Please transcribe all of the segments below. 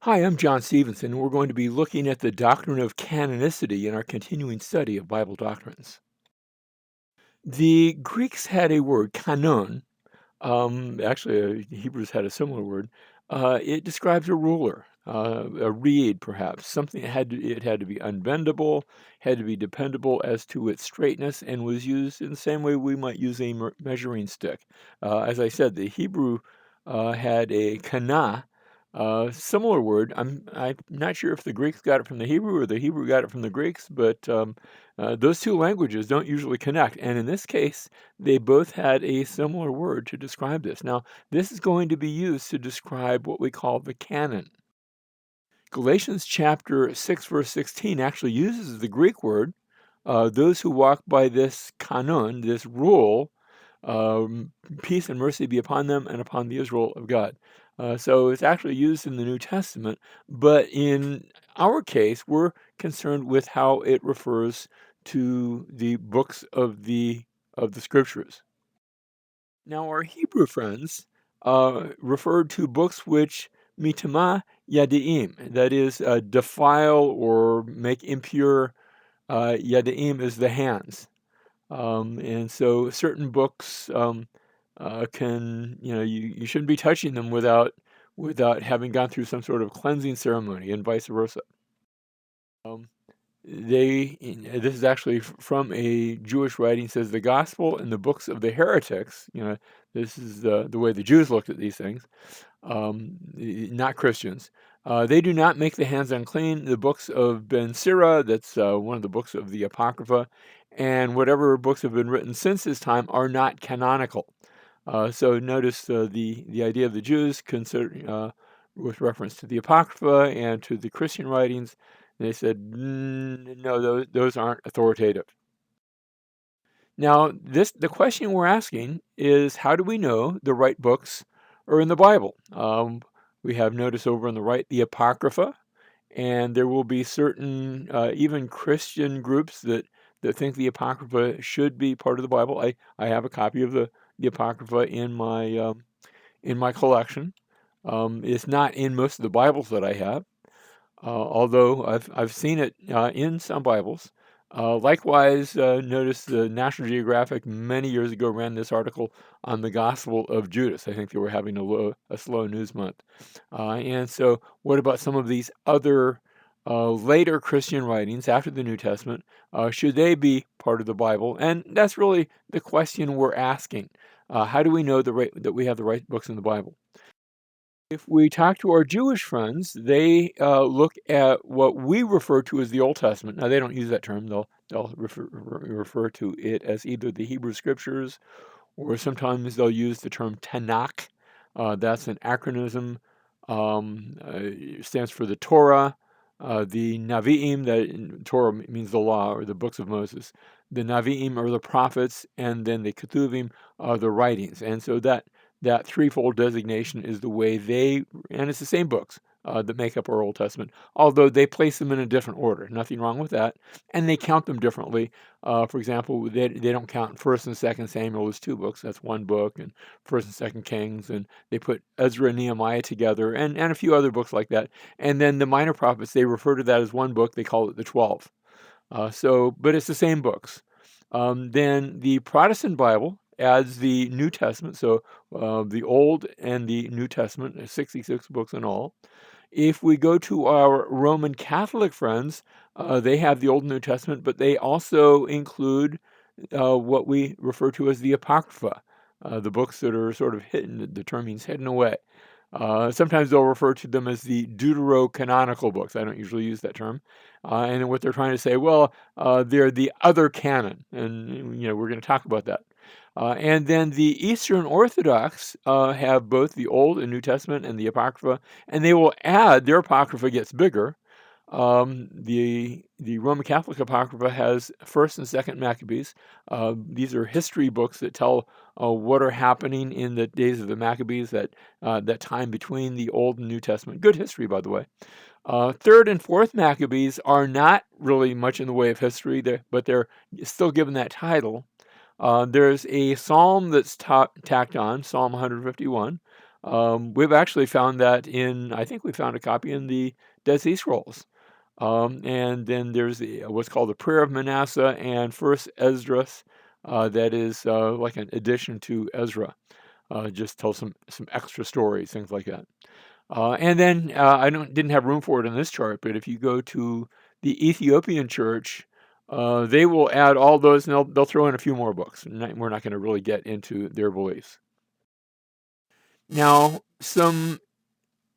Hi, I'm John Stevenson. We're going to be looking at the doctrine of canonicity in our continuing study of Bible doctrines. The Greeks had a word, kanon. Actually, Hebrews had a similar word. It describes a ruler, a reed, perhaps something it had to be unbendable, had to be dependable as to its straightness, and was used in the same way we might use a measuring stick. As I said, the Hebrew had a kana, similar word. I'm not sure if the Greeks got it from the Hebrew or the Hebrew got it from the Greeks, but those two languages don't usually connect. And in this case, they both had a similar word to describe this. Now, this is going to be used to describe what we call the canon. Galatians chapter 6, verse 16 actually uses the Greek word, those who walk by this canon, this rule, um, peace and mercy be upon them and upon the Israel of God. So it's actually used in the New Testament, but in our case, we're concerned with how it refers to the books of the scriptures. Now, our Hebrew friends referred to books which mitama yadiim, that is, defile or make impure. Yadiim is the hands. And so certain books can, you shouldn't be touching them without having gone through some sort of cleansing ceremony, and vice versa. Um, this is actually from a Jewish writing, says the gospel and the books of the heretics. This is the way the Jews looked at these things, not Christians. They do not make the hands unclean. The books of Ben Sira, that's one of the books of the Apocrypha, and whatever books have been written since his time are not canonical. So notice the idea of the Jews consider, with reference to the Apocrypha and to the Christian writings. They said, no, those aren't authoritative. Now, the question we're asking is, how do we know the right books are in the Bible? We have notice over on the right, the Apocrypha, and there will be certain, even Christian groups that think the Apocrypha should be part of the Bible. I have a copy of the Apocrypha in my collection. It's not in most of the Bibles that I have, although I've seen it in some Bibles. Likewise, notice the National Geographic many years ago ran this article on the Gospel of Judas. I think they were having a slow news month. And so, what about some of these other later Christian writings after the New Testament? Should they be part of the Bible? And that's really the question we're asking. How do we know that we have the right books in the Bible? If we talk to our Jewish friends, they look at what we refer to as the Old Testament. Now, they don't use that term. They'll refer to it as either the Hebrew Scriptures, or sometimes they'll use the term Tanakh. That's an acronym. It stands for the Torah, the Naviim, that Torah means the law or the books of Moses. The Naviim are the prophets, and then the Ketuvim are the writings. And so that threefold designation is the way and it's the same books that make up our Old Testament, although they place them in a different order. Nothing wrong with that. And they count them differently. For example, they don't count First and Second Samuel as two books. That's one book, and First and Second Kings, and they put Ezra and Nehemiah together, and a few other books like that. And then the minor prophets, they refer to that as one book. They call it the 12. But it's the same books. Then the Protestant Bible adds the New Testament, so the Old and the New Testament, 66 books in all. If we go to our Roman Catholic friends, they have the Old and New Testament, but they also include what we refer to as the Apocrypha, the books that are sort of hidden, the term means hidden away. Sometimes they'll refer to them as the deuterocanonical books. I don't usually use that term. And what they're trying to say, well, they're the other canon. And, we're going to talk about that. And then the Eastern Orthodox have both the Old and New Testament and the Apocrypha, and they will add, their Apocrypha gets bigger. The Roman Catholic Apocrypha has First and Second Maccabees. These are history books that tell what are happening in the days of the Maccabees, that time between the Old and New Testament. Good history, by the way. Third and Fourth Maccabees are not really much in the way of history, but they're still given that title. There's a psalm that's tacked on, Psalm 151. We've actually found that I think we found a copy in the Dead Sea Scrolls. And then there's what's called the Prayer of Manasseh and First Esdras. That is like an addition to Ezra. Just tells some extra stories, things like that. And then I didn't have room for it in this chart, but if you go to the Ethiopian church, they will add all those, and they'll throw in a few more books. We're not going to really get into their beliefs. Now, some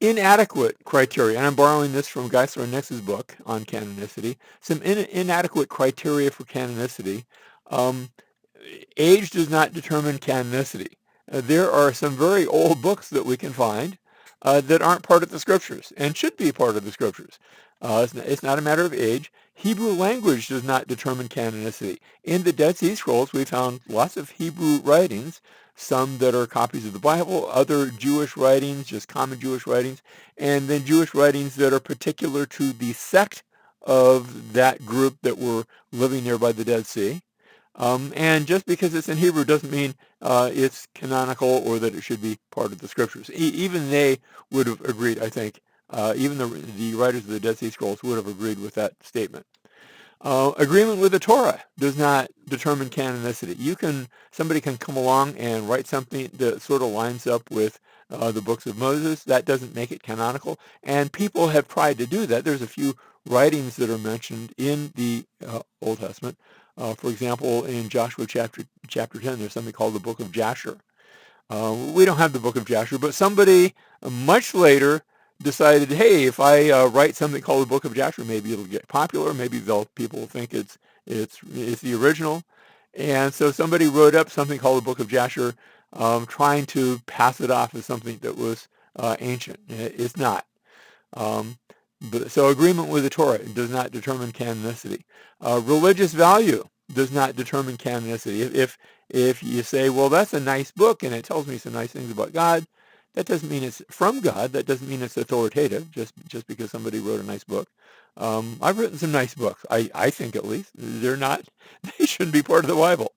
inadequate criteria, and I'm borrowing this from Geisler Nix's book on canonicity, some inadequate criteria for canonicity. Um, Age does not determine canonicity. There are some very old books that we can find that aren't part of the scriptures and should be part of the scriptures. It's not a matter of age. Hebrew language does not determine canonicity. In the Dead Sea Scrolls, we found lots of Hebrew writings, some that are copies of the Bible, other Jewish writings, just common Jewish writings, and then Jewish writings that are particular to the sect of that group that were living there by the Dead Sea. And just because it's in Hebrew doesn't mean it's canonical or that it should be part of the scriptures. Even they would have agreed, I think. Even the writers of the Dead Sea Scrolls would have agreed with that statement. Agreement with the Torah does not determine canonicity. Somebody can come along and write something that sort of lines up with the books of Moses. That doesn't make it canonical. And people have tried to do that. There's a few writings that are mentioned in the Old Testament. For example, in Joshua chapter 10, there's something called the Book of Jasher. We don't have the Book of Jasher, but somebody much later decided, hey, if I write something called the Book of Jasher, maybe it'll get popular. Maybe people will think it's the original. And so somebody wrote up something called the Book of Jasher, trying to pass it off as something that was ancient. It's not. Um, so agreement with the Torah does not determine canonicity. Religious value does not determine canonicity. If you say, well, that's a nice book and it tells me some nice things about God, that doesn't mean it's from God. That doesn't mean it's authoritative just because somebody wrote a nice book. I've written some nice books. I think, at least. They're not. They shouldn't be part of the Bible.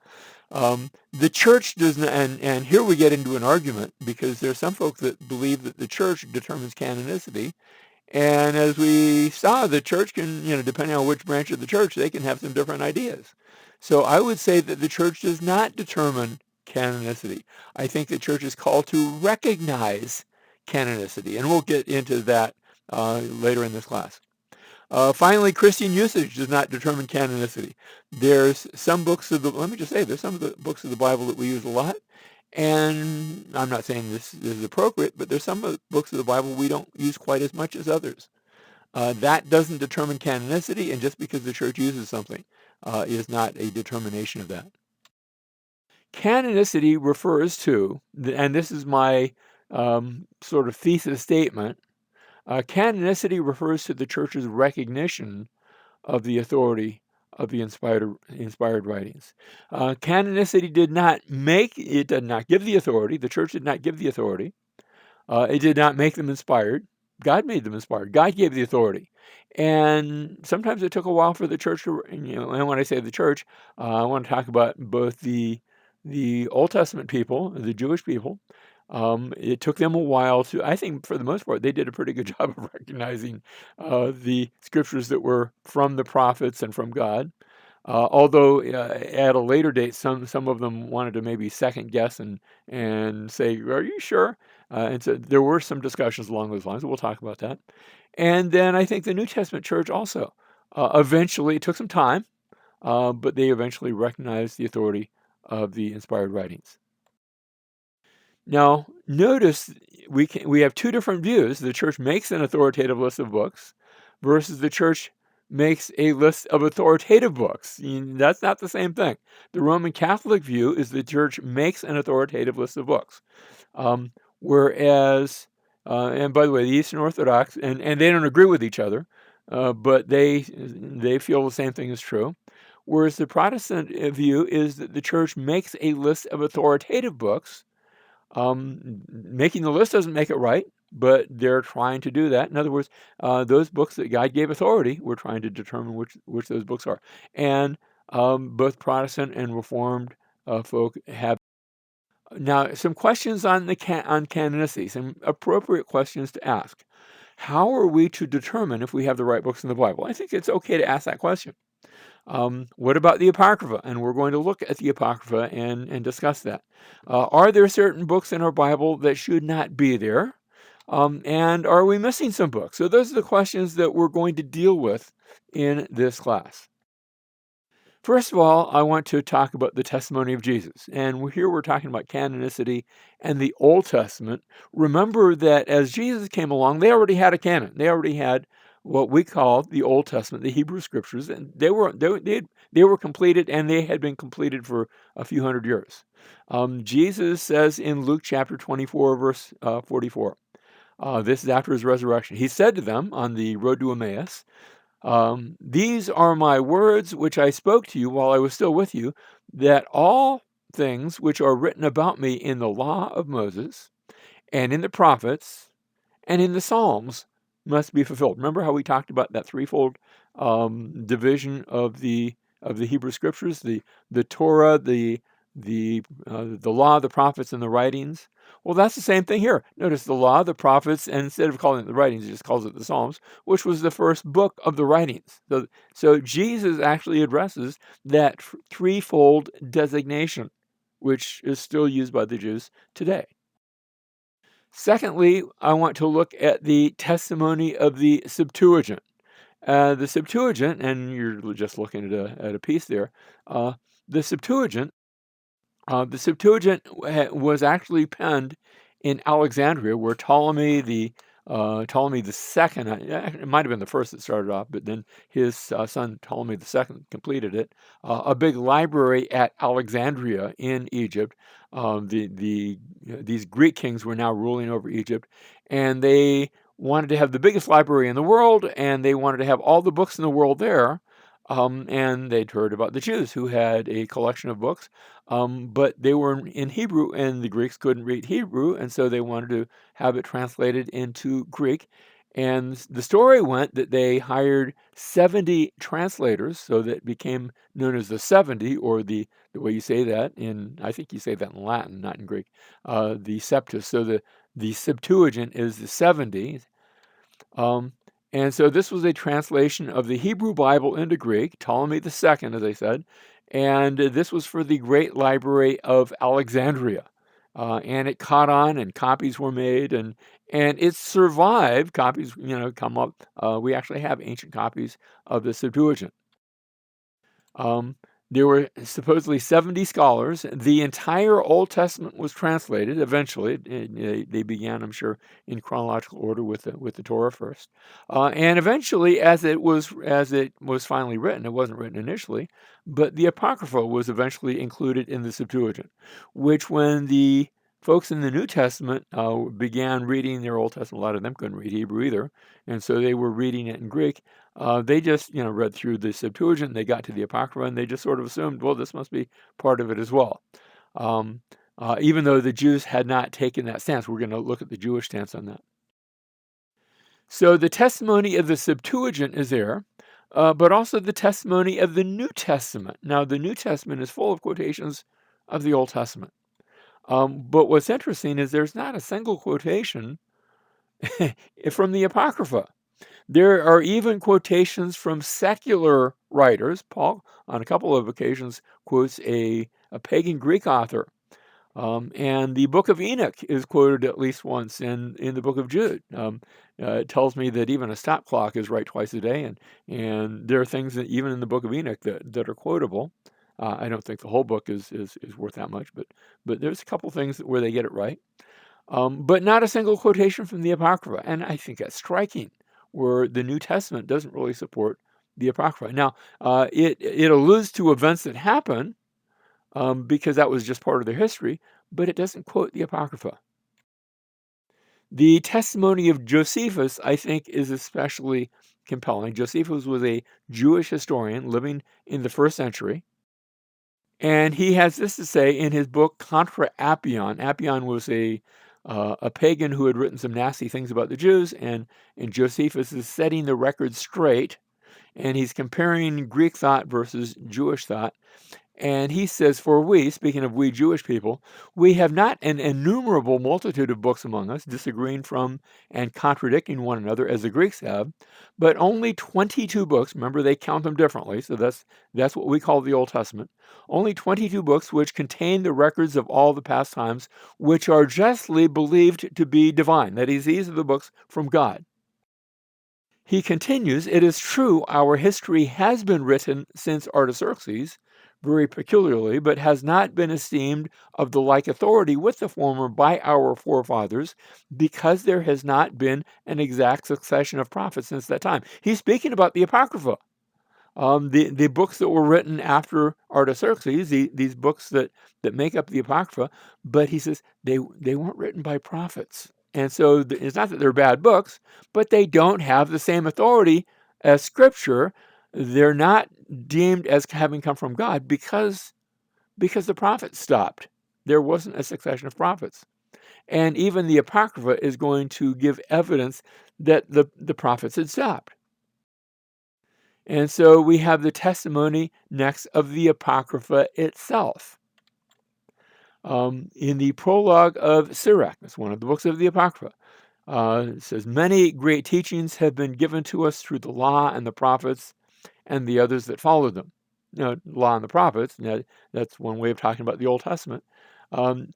The church does not, and here we get into an argument because there are some folks that believe that the church determines canonicity. And as we saw, the church can, depending on which branch of the church, they can have some different ideas. So I would say that the church does not determine canonicity. I think the church is called to recognize canonicity, and we'll get into that later in this class. Finally, Christian usage does not determine canonicity. There's some books let me just say, there's some of the books of the Bible that we use a lot, and I'm not saying this is appropriate, but there's some of the books of the Bible we don't use quite as much as others. That doesn't determine canonicity, and just because the church uses something is not a determination of that. Canonicity refers to, and this is my sort of thesis statement, canonicity refers to the church's recognition of the authority of the inspired writings. Canonicity did not give the authority. The church did not give the authority. It did not make them inspired. God made them inspired. God gave the authority. And sometimes it took a while for the church to, and when I say the church, I want to talk about both the Old Testament people, the Jewish people. It took them a while I think for the most part, they did a pretty good job of recognizing the scriptures that were from the prophets and from God. Although at a later date, some of them wanted to maybe second guess and say, "Are you sure?" And so there were some discussions along those lines. We'll talk about that. And then I think the New Testament church also eventually, it took some time, but they eventually recognized the authority of the inspired writings. Now, notice we have two different views. The church makes an authoritative list of books versus the church makes a list of authoritative books. That's not the same thing. The Roman Catholic view is the church makes an authoritative list of books. Whereas, and by the way, the Eastern Orthodox, and they don't agree with each other, but they feel the same thing is true. Whereas the Protestant view is that the church makes a list of authoritative books. Making the list doesn't make it right, but they're trying to do that. In other words, those books that God gave authority, we're trying to determine which those books are. And both Protestant and Reformed folk have. Now, some questions on on canonicity, some appropriate questions to ask. How are we to determine if we have the right books in the Bible? I think it's okay to ask that question. What about the Apocrypha? And we're going to look at the Apocrypha and discuss that. Are there certain books in our Bible that should not be there? And are we missing some books? So those are the questions that we're going to deal with in this class. First of all, I want to talk about the testimony of Jesus. And here we're talking about canonicity and the Old Testament. Remember that as Jesus came along, they already had a canon. They already had what we call the Old Testament, the Hebrew Scriptures, and they were completed, and they had been completed for a few hundred years. Jesus says in Luke chapter 24, verse 44, this is after his resurrection. He said to them on the road to Emmaus, these are my words which I spoke to you while I was still with you, that all things which are written about me in the law of Moses and in the prophets and in the Psalms must be fulfilled. Remember how we talked about that threefold division of the Hebrew Scriptures, the Torah, the law, the prophets, and the writings. Well, that's the same thing here. Notice the law, the prophets, and instead of calling it the writings, he just calls it the Psalms, which was the first book of the writings. So Jesus actually addresses that threefold designation, which is still used by the Jews today. Secondly, I want to look at the testimony of the Septuagint. The Septuagint, and you're just looking at a piece there. The Septuagint was actually penned in Alexandria, where Ptolemy the second, it might have been the first that started off, but then his son Ptolemy the second completed it. A big library at Alexandria in Egypt. These Greek kings were now ruling over Egypt, and they wanted to have the biggest library in the world, and they wanted to have all the books in the world there. And they'd heard about the Jews who had a collection of books, but they were in Hebrew, and the Greeks couldn't read Hebrew, and so they wanted to have it translated into Greek. And the story went that they hired 70 translators, so that it became known as the 70, or the way you say that I think you say that in Latin, not in Greek, the Septus. So the Septuagint is the 70. Um, and so this was a translation of the Hebrew Bible into Greek, Ptolemy the second, as I said, and this was for the Great Library of Alexandria. And it caught on, and copies were made, and it survived. Copies, come up. We actually have ancient copies of the Septuagint. Um, there were supposedly 70 scholars. The entire Old Testament was translated eventually. They began, I'm sure, in chronological order with the Torah first, and eventually, as it was finally written, it wasn't written initially, but the Apocrypha was eventually included in the Septuagint, which when the folks in the New Testament began reading their Old Testament, a lot of them couldn't read Hebrew either, and so they were reading it in Greek. They just, read through the Septuagint, they got to the Apocrypha, and they just sort of assumed, well, this must be part of it as well. Even though the Jews had not taken that stance. We're going to look at the Jewish stance on that. So the testimony of the Septuagint is there, but also the testimony of the New Testament. Now, the New Testament is full of quotations of the Old Testament. But what's interesting is there's not a single quotation from the Apocrypha. There are even quotations from secular writers. Paul, on a couple of occasions, quotes a pagan Greek author. And the book of Enoch is quoted at least once in the book of Jude. It tells me that even a stop clock is right twice a day, and there are things that even in the book of Enoch that are quotable. I don't think the whole book is worth that much, but there's a couple things where they get it right. But not a single quotation from the Apocrypha, and I think that's striking, where the New Testament doesn't really support the Apocrypha. Now, it alludes to events that happen, because that was just part of their history, but it doesn't quote the Apocrypha. The testimony of Josephus, I think, is especially compelling. Josephus was a Jewish historian living in the first century, and he has this to say in his book Contra Appian. Appian was a pagan who had written some nasty things about the Jews, and Josephus is setting the record straight, and he's comparing Greek thought versus Jewish thought. And he says, "For we," speaking of we Jewish people, "we have not an innumerable multitude of books among us, disagreeing from and contradicting one another as the Greeks have, but only 22 books." Remember, they count them differently, so that's what we call the Old Testament. "Only 22 books which contain the records of all the past times, which are justly believed to be divine." That is, these are the books from God. He continues, "It is true our history has been written since Artaxerxes, very peculiarly, but has not been esteemed of the like authority with the former by our forefathers, because there has not been an exact succession of prophets since that time." He's speaking about the Apocrypha. The books that were written after Artaxerxes, these books that make up the Apocrypha, but he says they weren't written by prophets. And so it's not that they're bad books, but they don't have the same authority as Scripture. They're not deemed as having come from God because the prophets stopped. There wasn't a succession of prophets. And even the Apocrypha is going to give evidence that the prophets had stopped. And so we have the testimony next of the Apocrypha itself. In the prologue of Sirach, that's one of the books of the Apocrypha, it says, "Many great teachings have been given to us through the law and the prophets and the others that followed them." Law and the prophets, that's one way of talking about the Old Testament. Um,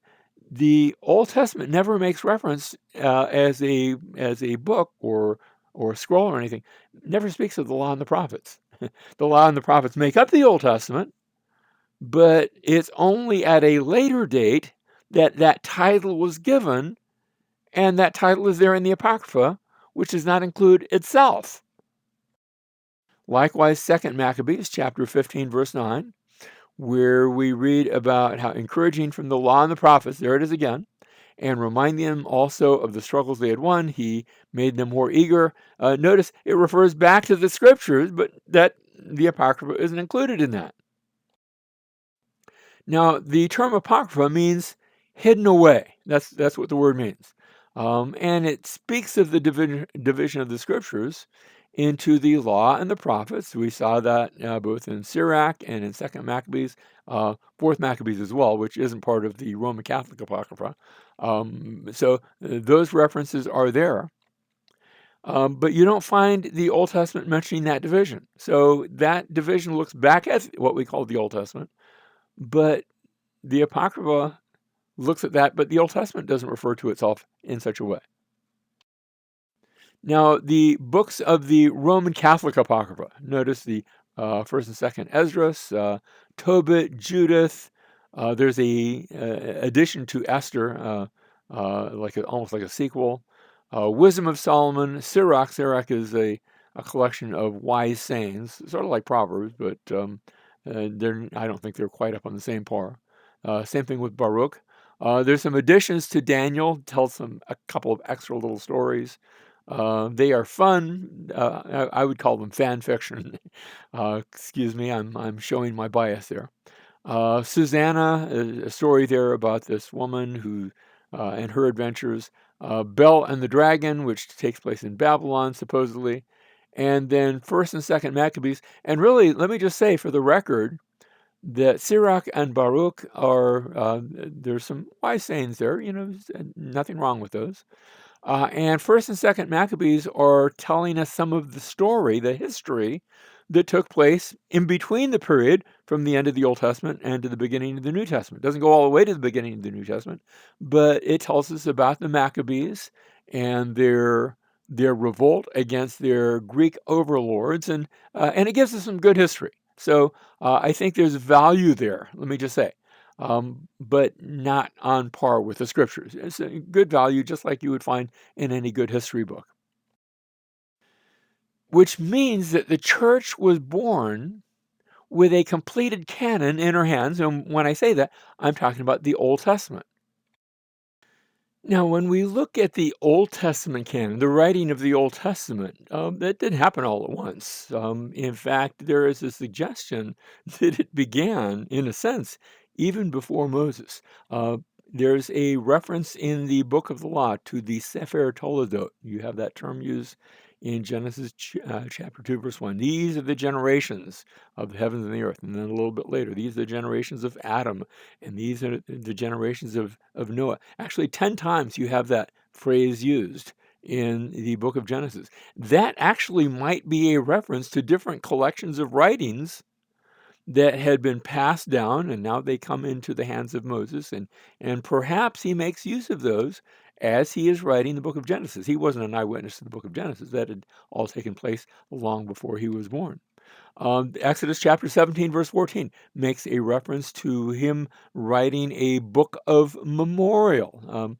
the Old Testament never makes reference as a book or a scroll or anything. It never speaks of the law and the prophets. The law and the prophets make up the Old Testament, but it's only at a later date that that title was given, and that title is there in the Apocrypha, which does not include itself. Likewise, 2 Maccabees chapter 15, verse 9, where we read about how encouraging from the law and the prophets, there it is again, and reminding them also of the struggles they had won, he made them more eager. Notice it refers back to the scriptures, but that the Apocrypha isn't included in that. Now, the term Apocrypha means hidden away. That's what the word means. And it speaks of the division of the scriptures into the law and the prophets. We saw that both in Sirach and in 2 Maccabees, 4th Maccabees as well, which isn't part of the Roman Catholic Apocrypha. So those references are there. But you don't find the Old Testament mentioning that division. So that division looks back at what we call the Old Testament, but the Apocrypha looks at that, but the Old Testament doesn't refer to itself in such a way. Now, the books of the Roman Catholic Apocrypha, notice the 1st and 2nd Esdras, Tobit, Judith. There's a addition to Esther, almost like a sequel. Wisdom of Solomon, Sirach. Sirach is a collection of wise sayings, sort of like Proverbs, but I don't think they're quite up on the same par. Same thing with Baruch. There's some additions to Daniel, tells a couple of extra little stories. They are fun. I would call them fan fiction. Excuse me, I'm showing my bias there. Susanna, a story there about this woman who and her adventures. Bel and the Dragon, which takes place in Babylon, supposedly. And then 1st and 2nd Maccabees. And really, let me just say for the record, that Sirach and Baruch are, there's some wise sayings there, nothing wrong with those. And 1st and 2nd Maccabees are telling us some of the story, the history that took place in between the period from the end of the Old Testament and to the beginning of the New Testament. It doesn't go all the way to the beginning of the New Testament, but it tells us about the Maccabees and their revolt against their Greek overlords, and it gives us some good history. So I think there's value there, let me just say, but not on par with the scriptures. It's a good value, just like you would find in any good history book. Which means that the church was born with a completed canon in her hands. And when I say that, I'm talking about the Old Testament. Now, when we look at the Old Testament canon, the writing of the Old Testament, that didn't happen all at once. In fact, there is a suggestion that it began, in a sense, even before Moses. There's a reference in the Book of the Law to the Sefer Toledot. You have that term used in Genesis chapter 2, verse 1. These are the generations of the heavens and the earth. And then a little bit later, these are the generations of Adam, and these are the generations of Noah. Actually, 10 times you have that phrase used in the book of Genesis. That actually might be a reference to different collections of writings that had been passed down, and now they come into the hands of Moses, and perhaps he makes use of those as he is writing the book of Genesis. He wasn't an eyewitness to the book of Genesis. That had all taken place long before he was born. Exodus chapter 17, verse 14 makes a reference to him writing a book of memorial.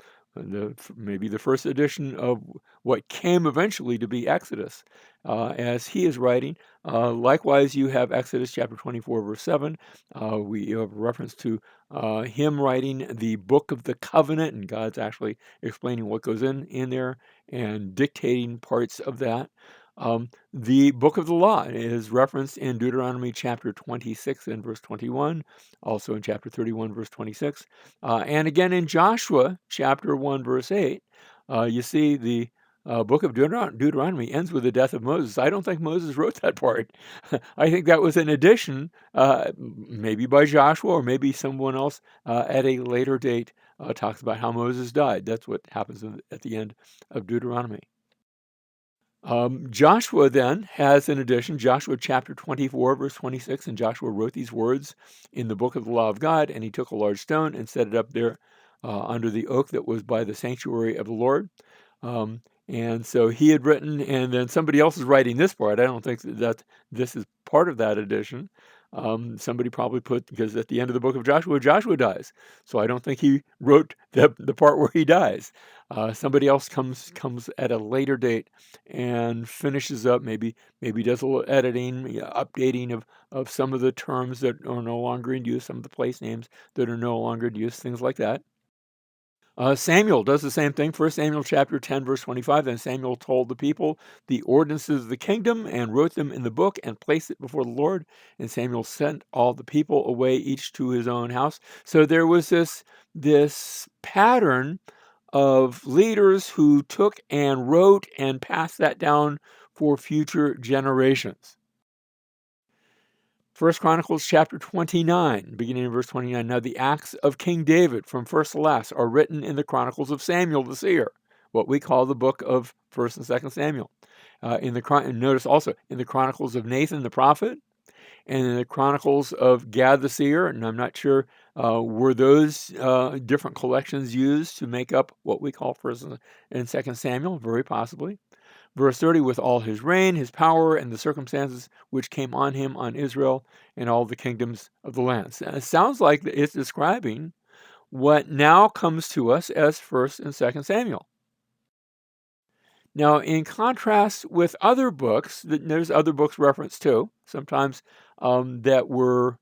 Maybe the first edition of what came eventually to be Exodus, as he is writing. Likewise, you have Exodus chapter 24, verse 7. We have a reference to him writing the book of the covenant, and God's actually explaining what goes in there and dictating parts of that. The book of the law is referenced in Deuteronomy chapter 26 and verse 21, also in chapter 31, verse 26, and again in Joshua chapter 1, verse 8. You see the book of Deuteronomy ends with the death of Moses. I don't think Moses wrote that part. I think that was an addition, maybe by Joshua or maybe someone else at a later date talks about how Moses died. That's what happens at the end of Deuteronomy. Joshua then has an addition, Joshua chapter 24, verse 26, and Joshua wrote these words in the book of the law of God, and he took a large stone and set it up there under the oak that was by the sanctuary of the Lord. And so he had written, and then somebody else is writing this part. I don't think that this is part of that edition. Somebody probably put, because at the end of the book of Joshua, Joshua dies. So I don't think he wrote the part where he dies. Somebody else comes at a later date and finishes up, maybe does a little editing, updating of some of the terms that are no longer in use, some of the place names that are no longer in use, things like that. Samuel does the same thing. 1 Samuel chapter 10, verse 25. Then Samuel told the people the ordinances of the kingdom and wrote them in the book and placed it before the Lord. And Samuel sent all the people away, each to his own house. So there was this pattern of leaders who took and wrote and passed that down for future generations. 1 Chronicles chapter 29, beginning in verse 29. Now the acts of King David from first to last are written in the Chronicles of Samuel the seer, what we call the book of 1st and 2nd Samuel. Notice also in the Chronicles of Nathan the prophet, and in the Chronicles of Gad the seer, and I'm not sure, were those different collections used to make up what we call 1st and 2nd Samuel? Very possibly. Verse 30, with all his reign, his power, and the circumstances which came on him, on Israel, and all the kingdoms of the lands. It sounds like it's describing what now comes to us as 1st and 2nd Samuel. Now, in contrast with other books, there's other books referenced too, sometimes that were,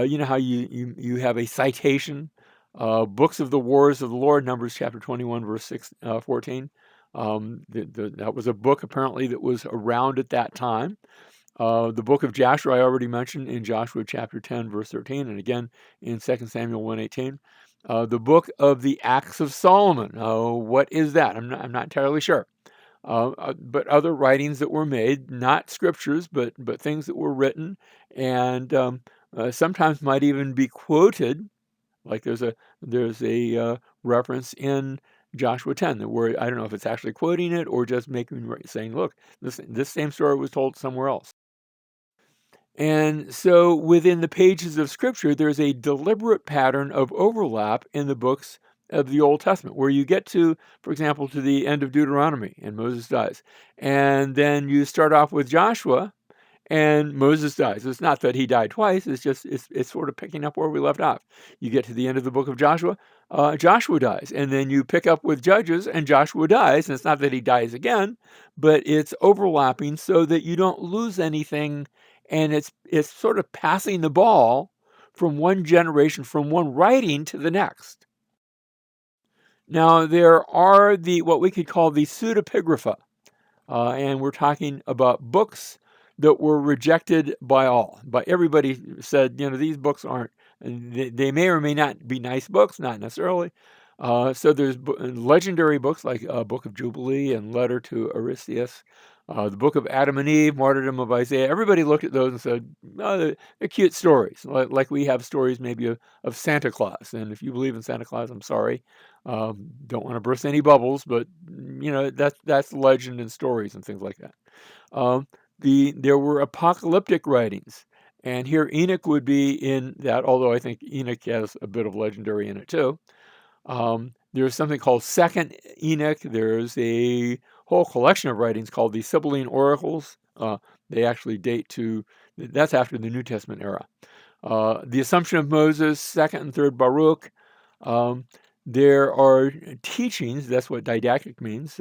you know how you have a citation, books of the wars of the Lord, Numbers chapter 21, verse 14. That was a book apparently that was around at that time. The book of Joshua I already mentioned in Joshua chapter 10, verse 13, and again in 2 Samuel 1:18. The book of the Acts of Solomon. What is that? I'm not entirely sure. But other writings that were made, not scriptures, but things that were written, and sometimes might even be quoted. Like there's a reference in Joshua 10 where I don't know if it's actually quoting it or just saying, look, this same story was told somewhere else. And so within the pages of Scripture, there's a deliberate pattern of overlap in the books of the Old Testament, where you get to, for example, to the end of Deuteronomy, and Moses dies. And then you start off with Joshua, and Moses dies. It's not that he died twice. It's just it's sort of picking up where we left off. You get to the end of the book of Joshua, Joshua dies, and then you pick up with Judges, and Joshua dies. And it's not that he dies again, but it's overlapping so that you don't lose anything, and it's sort of passing the ball from one generation, from one writing to the next. Now there are what we could call the pseudepigrapha, and we're talking about books that were rejected by all. But everybody said, these books aren't And they may or may not be nice books, not necessarily. So there's legendary books like Book of Jubilee and Letter to Aristeas, the Book of Adam and Eve, Martyrdom of Isaiah. Everybody looked at those and said, oh, they're cute stories, like we have stories maybe of Santa Claus. And if you believe in Santa Claus, I'm sorry, don't want to burst any bubbles, but that's legend and stories and things like that. Um, there were apocalyptic writings, and here Enoch would be in that, although I think Enoch has a bit of legendary in it too. There's something called Second Enoch. There's a whole collection of writings called the Sibylline Oracles. They actually date to, that's after the New Testament era. The Assumption of Moses, Second and Third Baruch. Um, there are teachings, that's what didactic means.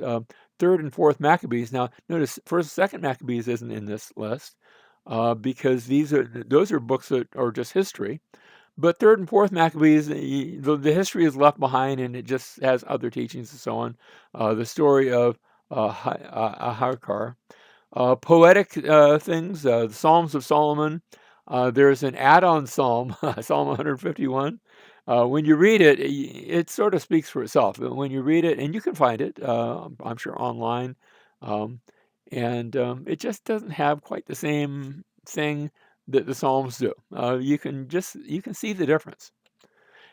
Third and Fourth Maccabees. Now, notice First and Second Maccabees isn't in this list because those are books that are just history. But Third and Fourth Maccabees, the history is left behind, and it just has other teachings and so on. The story of Aharkar, poetic things, the Psalms of Solomon. There's an add-on psalm, Psalm 151. When you read it, it sort of speaks for itself. When you read it, and you can find it, I'm sure online, um, and it just doesn't have quite the same thing that the Psalms do. You can see the difference.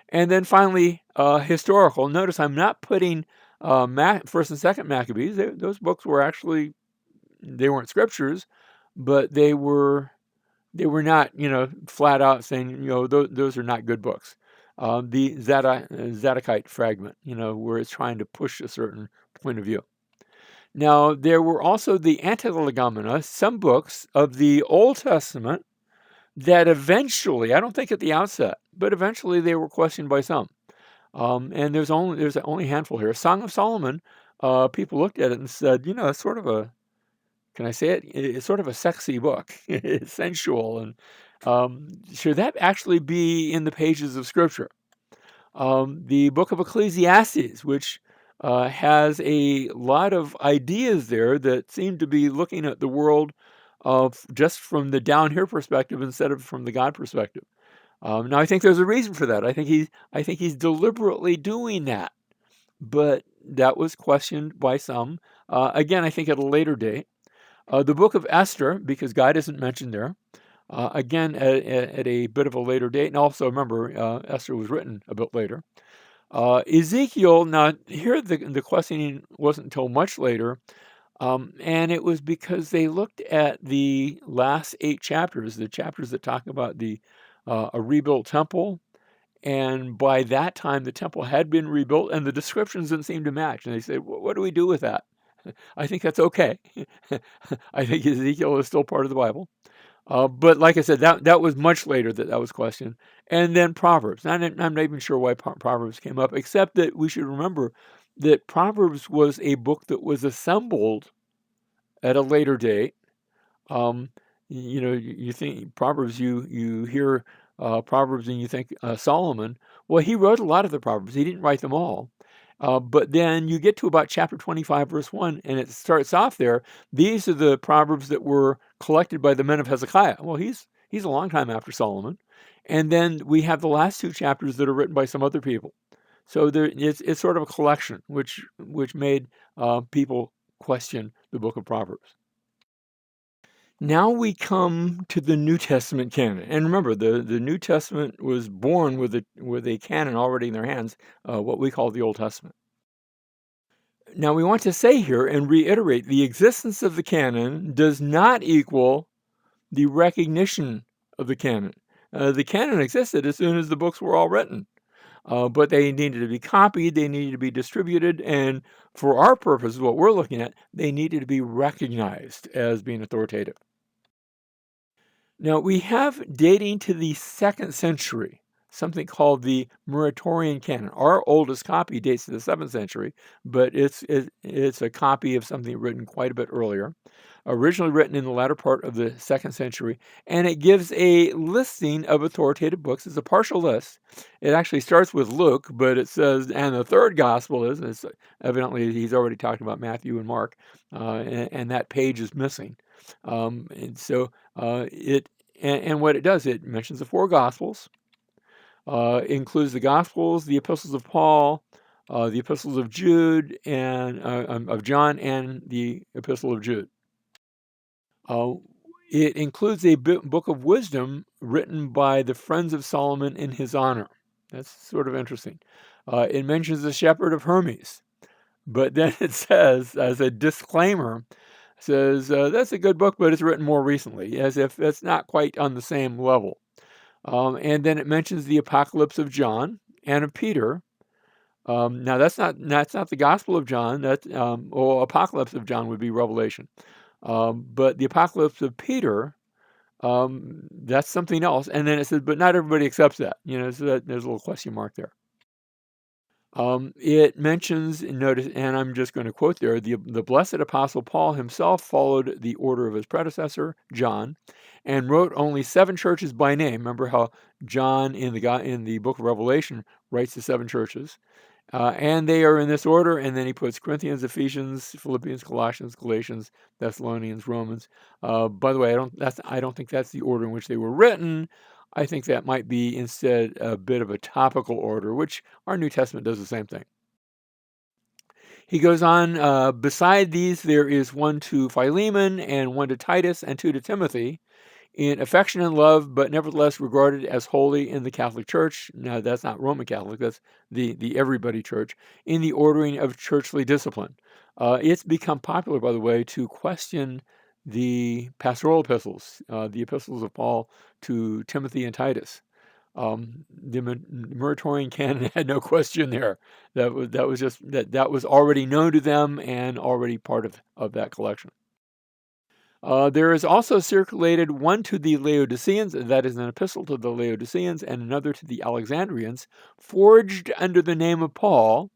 And then finally, historical. Notice I'm not putting First and Second Maccabees. Those books were actually, they weren't scriptures, but they were not, flat out saying, those are not good books. The Zadokite fragment, where it's trying to push a certain point of view. Now, there were also the Antilegomena, some books of the Old Testament that eventually, I don't think at the outset, but eventually they were questioned by some. And there's only a handful here. Song of Solomon, people looked at it and said, it's sort of a, can I say it? It's sort of a sexy book. It's sensual. And should that actually be in the pages of Scripture? The book of Ecclesiastes, which has a lot of ideas there that seem to be looking at the world just from the down here perspective instead of from the God perspective. Now, I think there's a reason for that. I think he's deliberately doing that, but that was questioned by some. Again, I think at a later date. The book of Esther, because God isn't mentioned there, again at a bit of a later date. And also remember, Esther was written a bit later. Ezekiel, now here the questioning wasn't until much later, and it was because they looked at the last 8 chapters, the chapters that talk about a rebuilt temple. And by that time, the temple had been rebuilt, and the descriptions didn't seem to match. And they said, what do we do with that? I think that's okay. I think Ezekiel is still part of the Bible. But like I said, that was much later that was questioned. And then Proverbs. I'm not even sure why Proverbs came up, except that we should remember that Proverbs was a book that was assembled at a later date. You think Proverbs, you hear Proverbs and you think Solomon. Well, he wrote a lot of the Proverbs. He didn't write them all. But then you get to about chapter 25, verse 1, and it starts off there. These are the Proverbs that were collected by the men of Hezekiah. Well, he's a long time after Solomon. And then we have the last 2 chapters that are written by some other people. So it's sort of a collection, which made people question the book of Proverbs. Now we come to the New Testament canon. And remember, the New Testament was born with a canon already in their hands, what we call the Old Testament. Now we want to say here and reiterate, the existence of the canon does not equal the recognition of the canon. The canon existed as soon as the books were all written, but they needed to be copied, they needed to be distributed, and for our purposes, what we're looking at, they needed to be recognized as being authoritative. Now, we have dating to the 2nd century, something called the Muratorian Canon. Our oldest copy dates to the 7th century, but it's a copy of something written quite a bit earlier, originally written in the latter part of the 2nd century, and it gives a listing of authoritative books. It's a partial list. It actually starts with Luke, but it says, and the third gospel is, and it's evidently he's already talked about Matthew and Mark, and that page is missing. And so what it does, it mentions the 4 Gospels. Includes the Gospels, the Epistles of Paul, the Epistles of Jude, and of John, and the Epistle of Jude. Uh, it includes a book of wisdom written by the friends of Solomon in his honor. That's sort of interesting. It mentions the shepherd of Hermes, but then it says, as a disclaimer, says that's a good book, but it's written more recently, as if it's not quite on the same level. And then it mentions the Apocalypse of John and of Peter. Now that's not the Gospel of John. That or Apocalypse of John would be Revelation. But the Apocalypse of Peter, that's something else. And then it says, but not everybody accepts that. So there's a little question mark there. It mentions, notice, and I'm just going to quote there, the blessed Apostle Paul himself followed the order of his predecessor, John, and wrote only 7 churches by name. Remember how John in the book of Revelation writes to 7 churches. And they are in this order, and then he puts Corinthians, Ephesians, Philippians, Colossians, Galatians, Thessalonians, Romans. By the way, I don't think that's the order in which they were written. I think that might be instead a bit of a topical order, which our New Testament does the same thing. He goes on, beside these, there is one to Philemon, and one to Titus, and 2 to Timothy, in affection and love, but nevertheless regarded as holy in the Catholic Church. Now, that's not Roman Catholic, that's the everybody church, in the ordering of churchly discipline. It's become popular, by the way, to question the pastoral epistles, the epistles of Paul to Timothy and Titus. The Muratorian canon had no question there. That was already known to them and already part of that collection. There is also circulated one to the Laodiceans, that is an epistle to the Laodiceans, and another to the Alexandrians, forged under the name of Paul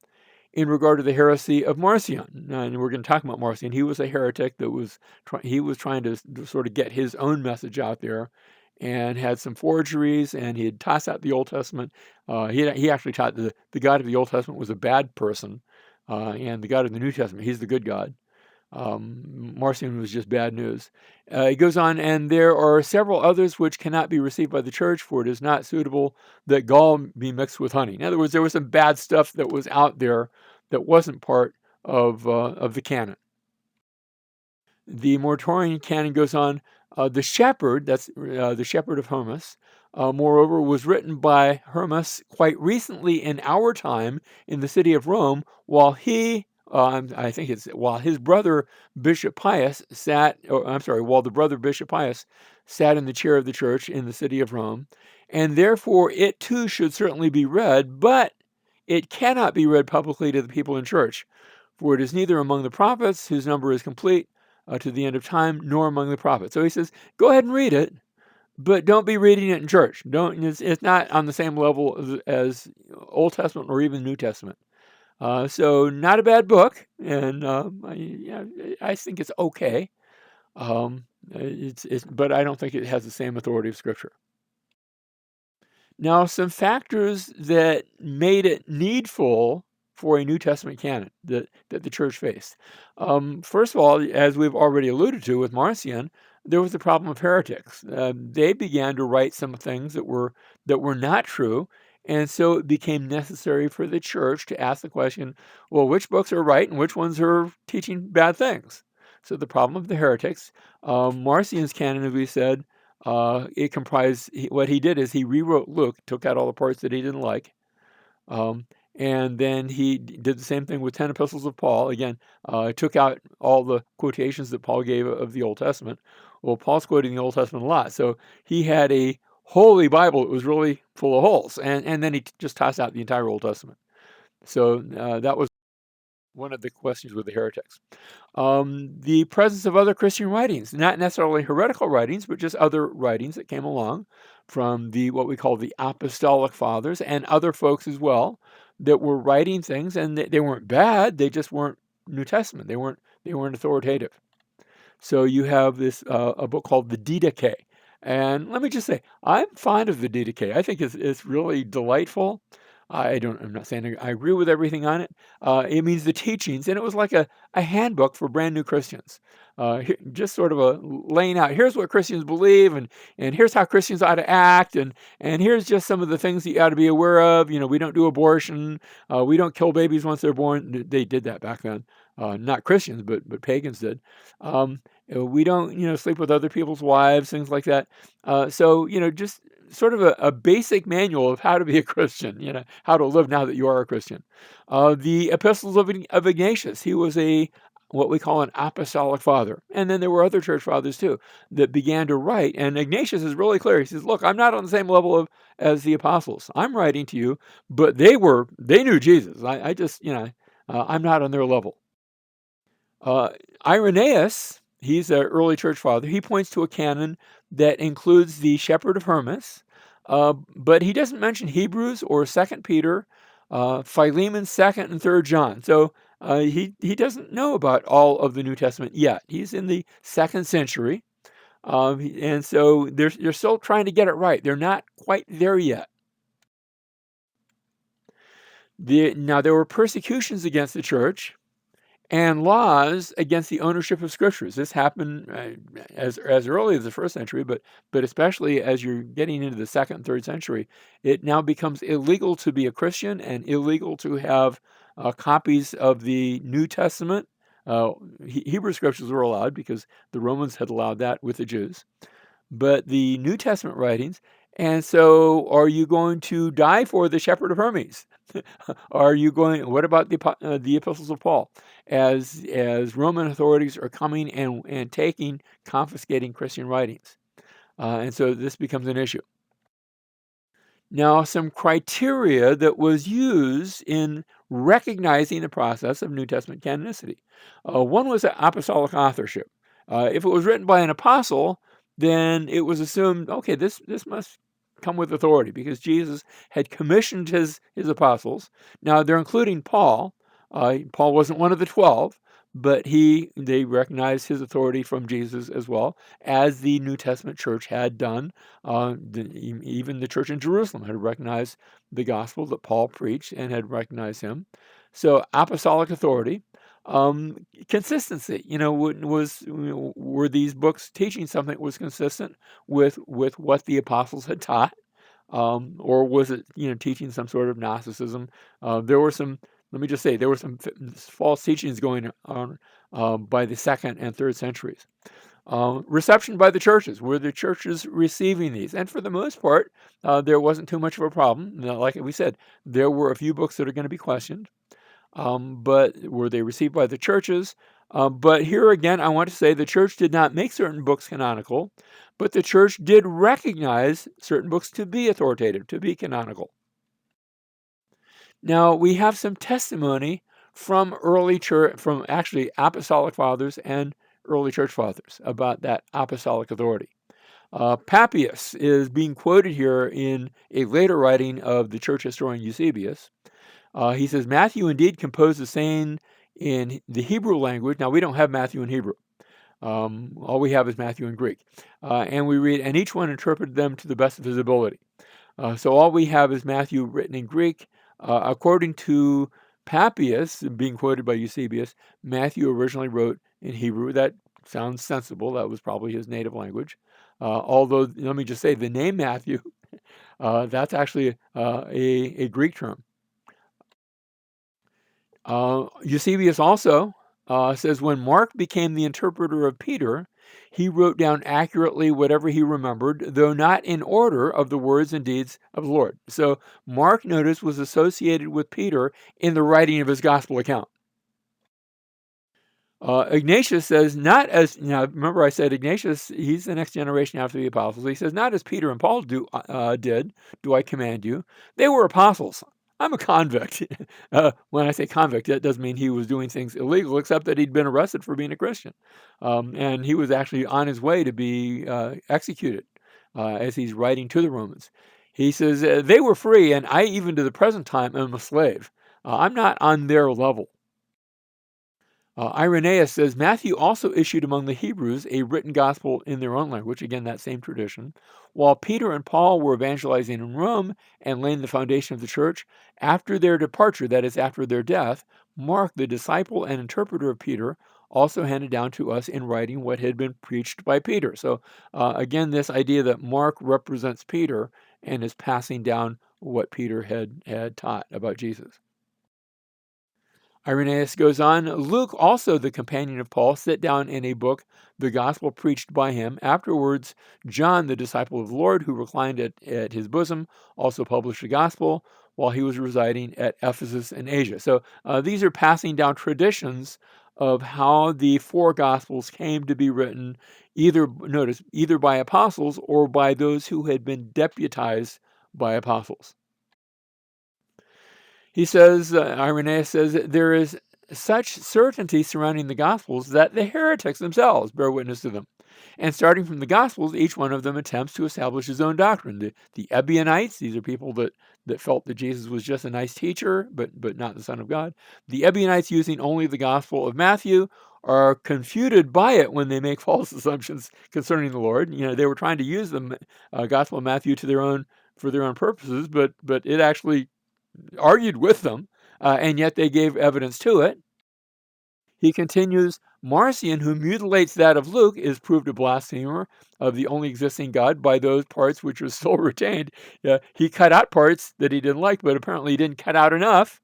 in regard to the heresy of Marcion. And we're going to talk about Marcion. He was a heretic that was trying to sort of get his own message out there, and had some forgeries, and he had tossed out the Old Testament. He actually taught the God of the Old Testament was a bad person, and the God of the New Testament, he's the good God. Marcion was just bad news. It goes on, and there are several others which cannot be received by the church, for it is not suitable that gall be mixed with honey. In other words, there was some bad stuff that was out there that wasn't part of the canon. The Muratorian canon goes on. The shepherd, that's the shepherd of Hermas, moreover, was written by Hermas quite recently in our time in the city of Rome, while while his brother Bishop Pius while the brother Bishop Pius sat in the chair of the church in the city of Rome, and therefore it too should certainly be read, but it cannot be read publicly to the people in church, for it is neither among the prophets, whose number is complete, to the end of time, nor among the prophets. So he says, go ahead and read it, but don't be reading it in church. It's not on the same level as Old Testament or even New Testament. So not a bad book, and I think it's okay. But I don't think it has the same authority of Scripture. Now, some factors that made it needful for a New Testament canon that the church faced. First of all, as we've already alluded to with Marcion, there was the problem of heretics. They began to write some things that were not true, and so it became necessary for the church to ask the question, well, which books are right and which ones are teaching bad things? So the problem of the heretics. Marcion's canon, as we said, it comprised, what he did is he rewrote Luke, took out all the parts that he didn't like, and then he did the same thing with 10 epistles of Paul. Again, took out all the quotations that Paul gave of the Old Testament. Well, Paul's quoting the Old Testament a lot, so he had a holy Bible that was really full of holes, and then he just tossed out the entire Old Testament. So that was one of the questions with the heretics. The presence of other Christian writings, not necessarily heretical writings, but just other writings that came along from what we call the Apostolic Fathers and other folks as well that were writing things, and they weren't bad. They just weren't New Testament. They weren't authoritative. So you have this a book called the Didache. And let me just say, I'm fond of the Didache. I think it's really delightful. I'm not saying I agree with everything on it. It means the teachings, and it was like a handbook for brand new Christians. Just sort of a laying out. Here's what Christians believe, and here's how Christians ought to act, and here's just some of the things that you ought to be aware of. We don't do abortion. We don't kill babies once they're born. They did that back then. Not Christians, but pagans did. We don't, sleep with other people's wives, things like that. So, just sort of a basic manual of how to be a Christian, how to live now that you are a Christian. The epistles of Ignatius, he was what we call an apostolic father. And then there were other church fathers too that began to write. And Ignatius is really clear. He says, look, I'm not on the same level as the apostles. I'm writing to you, but they knew Jesus. I just, I'm not on their level. Uh, Irenaeus, he's an early church father. He points to a canon that includes the Shepherd of Hermas, but he doesn't mention Hebrews or Second Peter, Philemon, Second and Third John. So he doesn't know about all of the New Testament yet. He's in the 2nd century, and so they're still trying to get it right. They're not quite there yet. Now there were persecutions against the church and laws against the ownership of scriptures. This happened as early as the 1st century, but especially as you're getting into the 2nd and 3rd century, it now becomes illegal to be a Christian and illegal to have copies of the New Testament. Hebrew scriptures were allowed because the Romans had allowed that with the Jews, but the New Testament writings. And so, are you going to die for the Shepherd of Hermes? Are you going? What about the epistles of Paul? As Roman authorities are coming and confiscating Christian writings, and so this becomes an issue. Now, some criteria that was used in recognizing the process of New Testament canonicity. One was apostolic authorship. If it was written by an apostle, then it was assumed, okay, this must come with authority because Jesus had commissioned his apostles. Now, they're including Paul. Paul wasn't one of the 12, but they recognized his authority from Jesus as well, as the New Testament church had done. Even the church in Jerusalem had recognized the gospel that Paul preached and had recognized him. So apostolic authority. Consistency, were these books teaching something that was consistent with what the apostles had taught? Or was it, teaching some sort of Gnosticism? There were some false teachings going on by the 2nd and 3rd centuries. Reception by the churches. Were the churches receiving these? And for the most part, there wasn't too much of a problem. Now, like we said, there were a few books that are going to be questioned, but were they received by the churches? But here again, I want to say the church did not make certain books canonical, but the church did recognize certain books to be authoritative, to be canonical. Now, we have some testimony from actually apostolic fathers and early church fathers about that apostolic authority. Papias is being quoted here in a later writing of the church historian Eusebius. He says, Matthew indeed composed the saying in the Hebrew language. Now, we don't have Matthew in Hebrew. All we have is Matthew in Greek. And we read, and each one interpreted them to the best of his ability. So all we have is Matthew written in Greek. According to Papias, being quoted by Eusebius, Matthew originally wrote in Hebrew. That sounds sensible. That was probably his native language. Although, let me just say, the name Matthew, that's actually a Greek term. Eusebius also says, when Mark became the interpreter of Peter, he wrote down accurately whatever he remembered, though not in order of the words and deeds of the Lord. So Mark, notice, was associated with Peter in the writing of his gospel account. Ignatius says, not as, remember I said Ignatius, he's the next generation after the apostles. He says, not as Peter and Paul did, do I command you. They were apostles. I'm a convict. When I say convict, that doesn't mean he was doing things illegal, except that he'd been arrested for being a Christian. And he was actually on his way to be executed as he's writing to the Romans. He says, they were free, and I even to the present time am a slave. I'm not on their level. Irenaeus says Matthew also issued among the Hebrews a written gospel in their own language, again, that same tradition. While Peter and Paul were evangelizing in Rome and laying the foundation of the church, after their departure, that is, after their death, Mark, the disciple and interpreter of Peter, also handed down to us in writing what had been preached by Peter. So, again, this idea that Mark represents Peter and is passing down what Peter had taught about Jesus. Irenaeus goes on, Luke, also the companion of Paul, set down in a book the gospel preached by him. Afterwards, John, the disciple of the Lord, who reclined at his bosom, also published the gospel while he was residing at Ephesus in Asia. So these are passing down traditions of how the four gospels came to be written, either by apostles or by those who had been deputized by apostles. He says, Irenaeus says, there is such certainty surrounding the Gospels that the heretics themselves bear witness to them. And starting from the Gospels, each one of them attempts to establish his own doctrine. The Ebionites, these are people that felt that Jesus was just a nice teacher, but not the Son of God. The Ebionites, using only the Gospel of Matthew, are confuted by it when they make false assumptions concerning the Lord. They were trying to use the Gospel of Matthew for their own purposes, but it actually argued with them, and yet they gave evidence to it. He continues, Marcion, who mutilates that of Luke, is proved a blasphemer of the only existing God by those parts which are still retained. He cut out parts that he didn't like, but apparently he didn't cut out enough.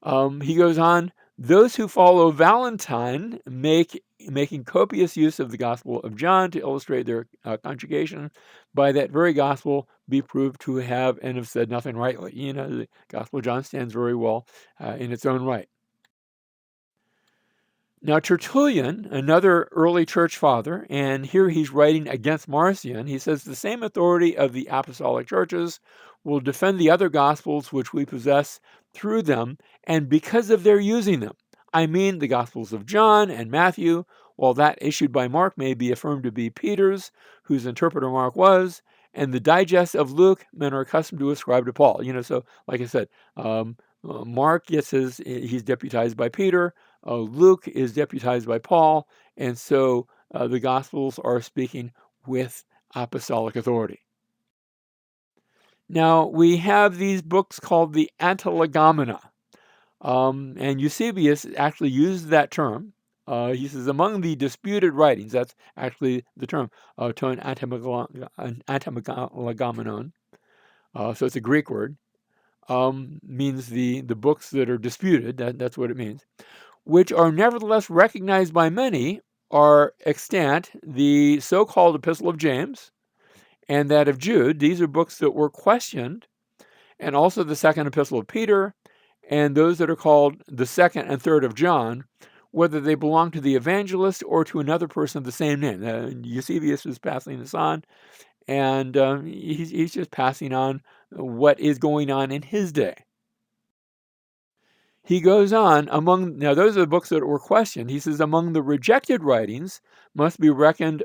He goes on, those who follow Valentine making copious use of the Gospel of John to illustrate their conjugation, by that very Gospel be proved to have and have said nothing rightly. The Gospel of John stands very well in its own right. Now, Tertullian, another early church father, and here he's writing against Marcion, he says the same authority of the apostolic churches will defend the other gospels which we possess through them, and because of their using them. I mean the gospels of John and Matthew, while that issued by Mark may be affirmed to be Peter's, whose interpreter Mark was, and the digest of Luke men are accustomed to ascribe to Paul. So like I said, Mark he's deputized by Peter. Luke is deputized by Paul, and so the Gospels are speaking with apostolic authority. Now, we have these books called the Antilegomena, and Eusebius actually used that term. He says, among the disputed writings, that's actually the term, to an antilegomenon, so it's a Greek word, means the books that are disputed, that's what it means, which are nevertheless recognized by many, are extant the so-called Epistle of James and that of Jude. These are books that were questioned, and also the second Epistle of Peter, and those that are called the second and third of John, whether they belong to the evangelist or to another person of the same name. Eusebius is passing this on, and he's just passing on what is going on in his day. He goes on, now those are the books that were questioned. He says, among the rejected writings must be reckoned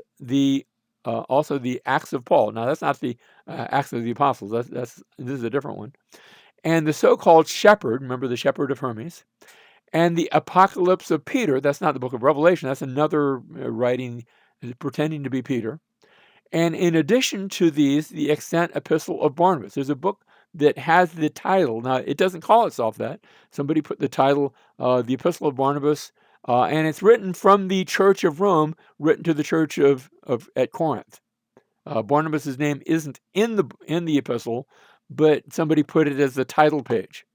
also the Acts of Paul. Now that's not the Acts of the Apostles. This is a different one. And the so-called shepherd, remember the shepherd of Hermes, and the Apocalypse of Peter. That's not the book of Revelation. That's another writing pretending to be Peter. And in addition to these, the extant Epistle of Barnabas. There's a book that has the title. Now, it doesn't call itself that. Somebody put the title, the Epistle of Barnabas, and it's written from the Church of Rome, written to the church at Corinth. Barnabas's name isn't in the epistle, but somebody put it as the title page,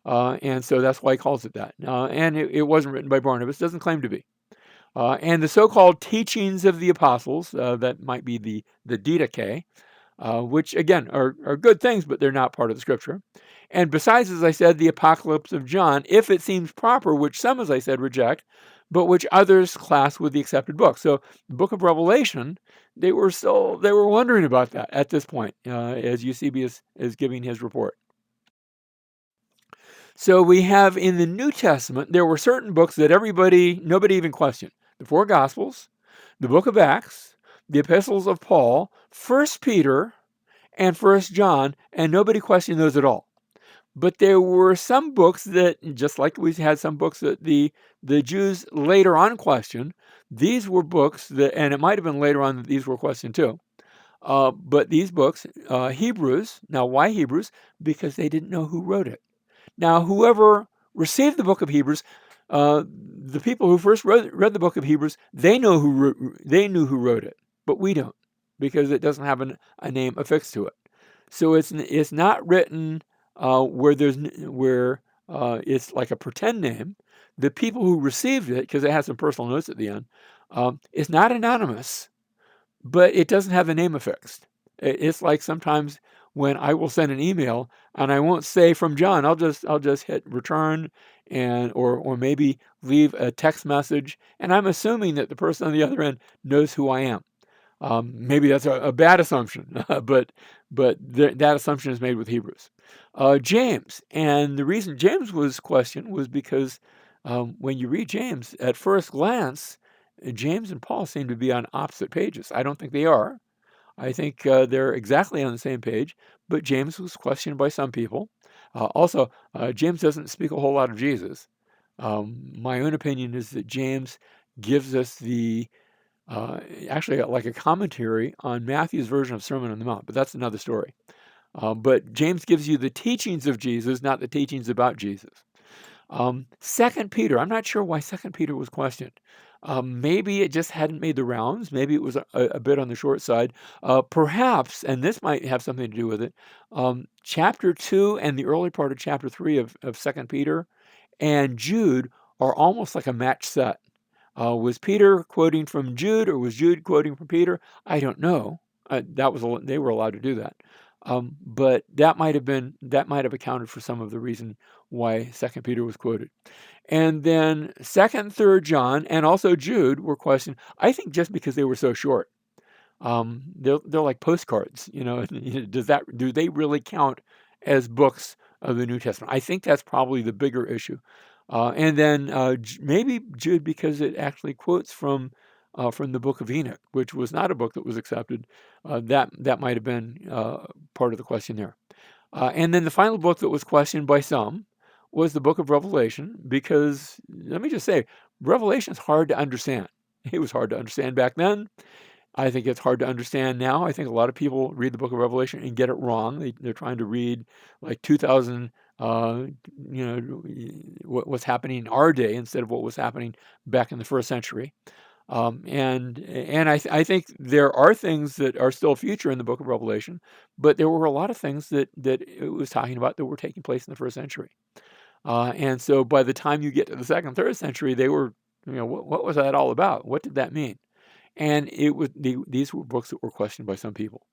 and so that's why he calls it that. And it wasn't written by Barnabas. Doesn't claim to be. And the so-called teachings of the apostles, that might be the Didache, which again are good things, but they're not part of the scripture. And besides, as I said, the Apocalypse of John, if it seems proper, which some, as I said, reject, but which others class with the accepted book. So the book of Revelation, they were wondering about that at this point, as Eusebius is giving his report. So we have in the New Testament, there were certain books that nobody even questioned. The four Gospels, the book of Acts, the epistles of Paul, 1 Peter, and 1 John, and nobody questioned those at all. But there were some books that, just like we had some books that the Jews later on questioned, these were books that, and it might have been later on that these were questioned too. But these books, Hebrews, now why Hebrews? Because they didn't know who wrote it. Now, whoever received the book of Hebrews, the people who first read the book of Hebrews, they knew who wrote it, but we don't, because it doesn't have a name affixed to it. So it's not written where it's like a pretend name. The people who received it, because it has some personal notes at the end, it's not anonymous, but it doesn't have the name affixed. It's like sometimes when I will send an email and I won't say from John, I'll just hit return or maybe leave a text message, and I'm assuming that the person on the other end knows who I am. Maybe that's a bad assumption, but that assumption is made with Hebrews. James, and the reason James was questioned was because when you read James, at first glance, James and Paul seem to be on opposite pages. I don't think they are. I think they're exactly on the same page, but James was questioned by some people. Also, James doesn't speak a whole lot of Jesus. My own opinion is that James gives us actually like a commentary on Matthew's version of Sermon on the Mount, but that's another story. But James gives you the teachings of Jesus, not the teachings about Jesus. Second Peter, I'm not sure why Second Peter was questioned. Maybe it just hadn't made the rounds. Maybe it was a bit on the short side. Perhaps, and this might have something to do with it, chapter 2 and the early part of chapter 3 of Second Peter and Jude are almost like a match set. Was Peter quoting from Jude or was Jude quoting from Peter? I don't know. They were allowed to do that. But that might have accounted for some of the reason why Second Peter was quoted. And then Second, Third John, and also Jude were questioned. I think just because they were so short. They're like postcards. Do they really count as books of the New Testament? I think that's probably the bigger issue. And then maybe Jude, because it actually quotes from the Book of Enoch, which was not a book that was accepted. That might have been part of the question there. And then the final book that was questioned by some was the Book of Revelation, because let me just say, Revelation is hard to understand. It was hard to understand back then. I think it's hard to understand now. I think a lot of people read the Book of Revelation and get it wrong. They're trying to read like 2,000, what's happening in our day instead of what was happening back in the first century. I think there are things that are still future in the Book of Revelation, but there were a lot of things that it was talking about that were taking place in the first century. And so by the time you get to the second, third century, they were, what was that all about? What did that mean? And these were books that were questioned by some people.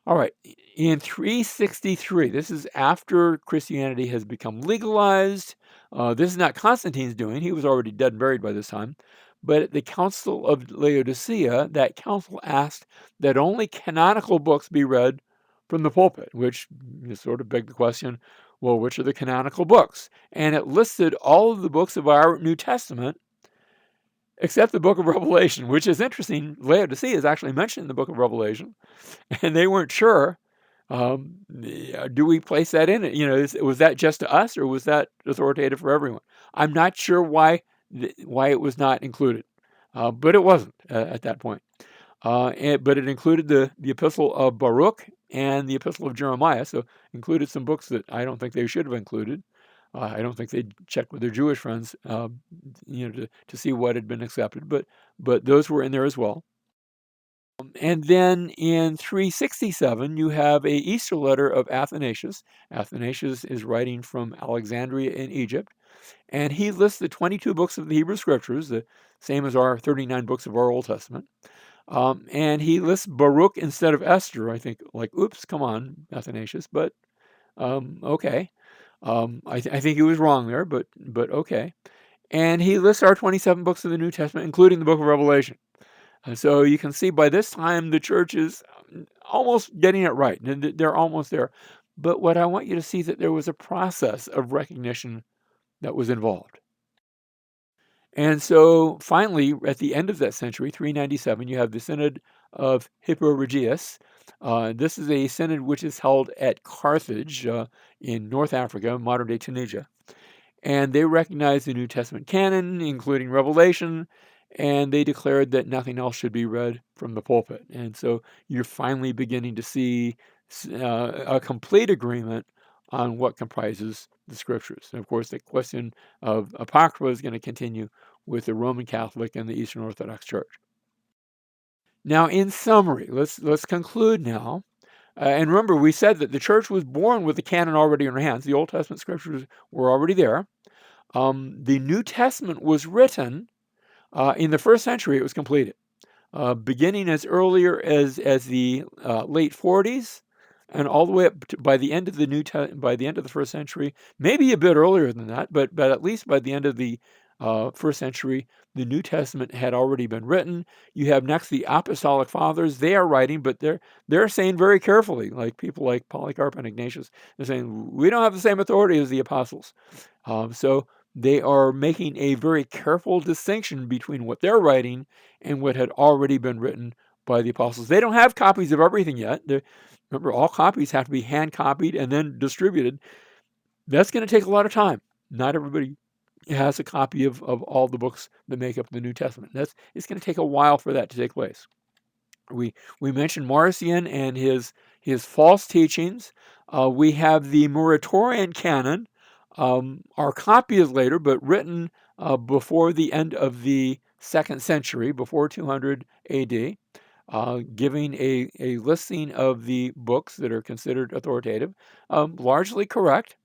All right, in 363, this is after Christianity has become legalized. This is not Constantine's doing. He was already dead and buried by this time. But at the Council of Laodicea, that council asked that only canonical books be read from the pulpit, which sort of begged the question, well, which are the canonical books? And it listed all of the books of our New Testament except the book of Revelation, which is interesting. Laodicea is actually mentioned in the book of Revelation, and they weren't sure. Do we place that in it? Was that just to us, or was that authoritative for everyone? I'm not sure why it was not included, but it wasn't at that point. But it included the epistle of Baruch and the epistle of Jeremiah, so included some books that I don't think they should have included. I don't think they checked with their Jewish friends, to see what had been accepted, but those were in there as well. And then in 367, you have a Easter letter of Athanasius. Athanasius is writing from Alexandria in Egypt, and he lists the 22 books of the Hebrew Scriptures, the same as our 39 books of our Old Testament. And he lists Baruch instead of Esther. I think, like, oops, come on, Athanasius, but okay. I think he was wrong there, but okay. And he lists our 27 books of the New Testament, including the book of Revelation. So you can see by this time the church is almost getting it right. They're almost there. But what I want you to see is that there was a process of recognition that was involved. And so finally, at the end of that century, 397, you have the Synod of Hippo Regius. This is a synod which is held at Carthage in North Africa, modern day Tunisia. And they recognized the New Testament canon, including Revelation, and they declared that nothing else should be read from the pulpit. And so you're finally beginning to see a complete agreement on what comprises the scriptures. And of course, the question of Apocrypha is going to continue with the Roman Catholic and the Eastern Orthodox Church. Now, in summary, let's conclude now. And remember, we said that the church was born with the canon already in her hands. The Old Testament scriptures were already there. The New Testament was written in the first century. It was completed, beginning as earlier as the late 40s, and all the way up to, by the end of by the end of the first century, maybe a bit earlier than that, but at least by the end of the first century, the New Testament had already been written. You have next the Apostolic Fathers; they are writing, but they're saying very carefully, like people like Polycarp and Ignatius, they're saying we don't have the same authority as the apostles. So they are making a very careful distinction between what they're writing and what had already been written by the apostles. They don't have copies of everything yet. Remember, all copies have to be hand copied and then distributed. That's going to take a lot of time. Not everybody has a copy of all the books that make up the New Testament. It's going to take a while for that to take place. We mentioned Marcion and his false teachings. We have the Muratorian canon. Our copy is later, but written before the end of the second century, before 200 A.D., giving a listing of the books that are considered authoritative, largely correct.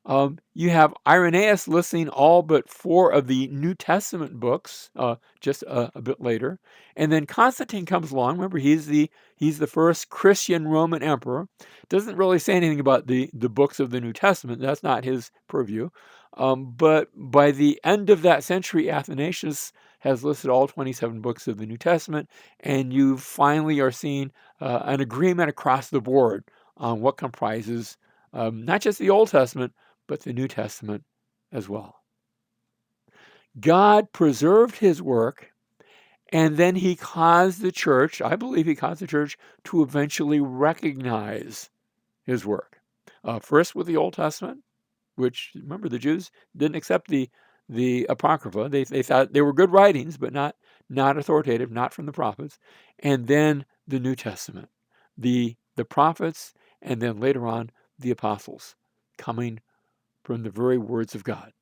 You have Irenaeus listing all but 4 of the New Testament books just a bit later, and then Constantine comes along. Remember, he's the first Christian Roman emperor. Doesn't really say anything about the books of the New Testament. That's not his purview. But by the end of that century, Athanasius has listed all 27 books of the New Testament, and you finally are seeing an agreement across the board on what comprises not just the Old Testament, but the New Testament as well. God preserved his work, and then he caused the church, I believe he caused the church to eventually recognize his work. First with the Old Testament, which, remember, the Jews didn't accept the Apocrypha. They thought they were good writings, but not authoritative, not from the prophets. And then the New Testament, the prophets, and then later on the apostles, coming from the very words of God.